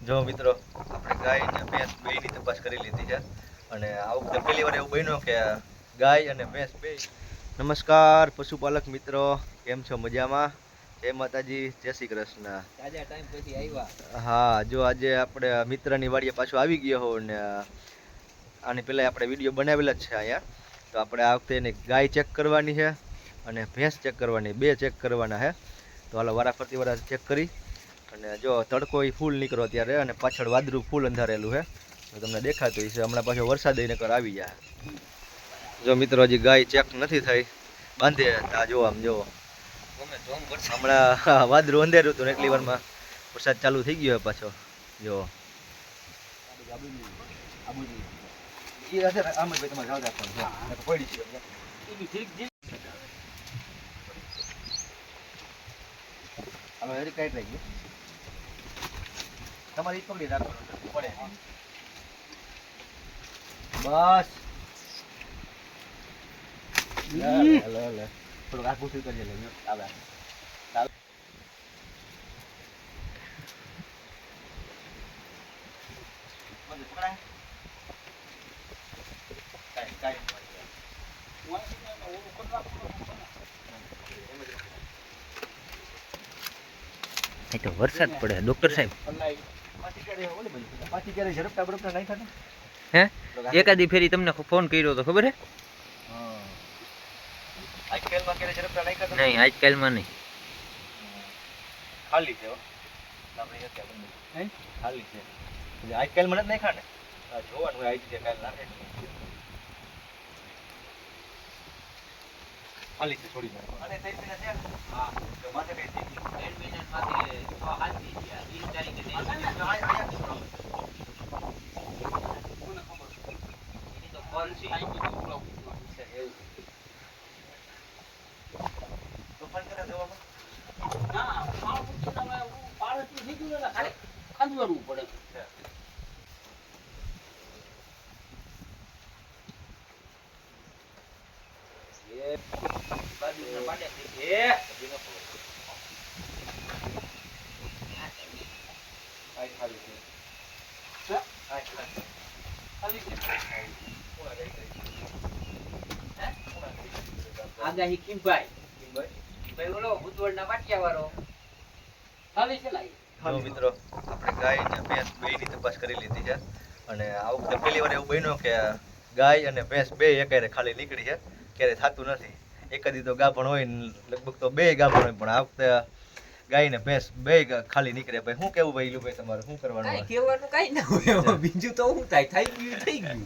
જો મિત્રો આપણે ગાય અને ભેંસ બેયની તપાસ કરી લીધી છે અને આ વખતે પહેલી વાર એવું બન્યું કે ગાય અને ભેંસ બે. નમસ્કાર પશુપાલક મિત્રો, કેમ છો? મજામાં? જય માતાજી, જય શ્રી કૃષ્ણ. તાજા ટાઈમ પછી આવ્યા. હા, જો આજે આપણે મિત્રની વાડીએ પાછો આવી ગયો હો ને આની પહેલાં આપણે વિડીયો બનાવેલા જ છે અહીંયા. તો આપણે આ વખતે એની ગાય ચેક કરવાની છે અને ભેંસ ચેક કરવાની, બે ચેક કરવાના છે. તો હાલો વારાફરતી વારા ચેક કરી. અને જો તડકો એ ફૂલ નીકળો ત્યારે અને પાછળ વાદળું ફૂલ અંધારેલું છે, તો તમને દેખાતું હશે. હમણાં પાછો વરસાદ નકર આવી જાય. જો મિત્રો હજી ગાય ચેક નથી થઈ, બાંધે આ જો આમ જો હમણાં વાદળું અંધેરું હતું ને એટલી વારમાં વરસાદ ચાલુ થઈ ગયો પાછો. જો તમારી પકડી રાખો પડે બસ. થોડુંક આખું કરી લે આવે. તો વરસાદ પડે ડોક્ટર સાહેબ. હે એકાદી ફેરી તમને ફોન કર્યો તો ખબર હે? નહીં આજકાલમાં નહીં. ખાલી છે ખાલી છે આજકાલ મને જ નાખા ને જોવાનું હોય આજે કાલ નાખે ખાલી છે થોડી અને થઈ મહિના છે. હા તો માથે કઈ થઈ ગયું 3 મહિના માથે 6 હાલતી ગયા 20 તારીખે કોને ખબર એની તો ફોન છે એવું તો ફોન કરે જવામાં ના પાડતી થઈ ગયું ને ખાલી ખાંદવાનું પડે. આગાહી કિમભાઈ ઓલો ભૂતવળના વાટિયા વાળો ખાલી છે લાઈ. જો મિત્રો આપણે ગાય અને ભેંસ બેયની તપાસ કરી લીધી છે અને આ વખતે પહેલી વાર એવું બન્યું કે ગાય અને ભેંસ બે એકારે ખાલી નીકળી છે. ક્યારે થતું નથી. એકાદી તો ગાભણ હોય ને લગભગ તો બે ગાભણ હોય, પણ આ વખતે ગાય ને ભેંસ બે ખાલી નીકળે. ભાઈ શું કેવું ભાઈ તમારે શું કરવાનું? કહેવાનું કઈ ના હોય, બીજું તો શું થાય થઈ ગયું.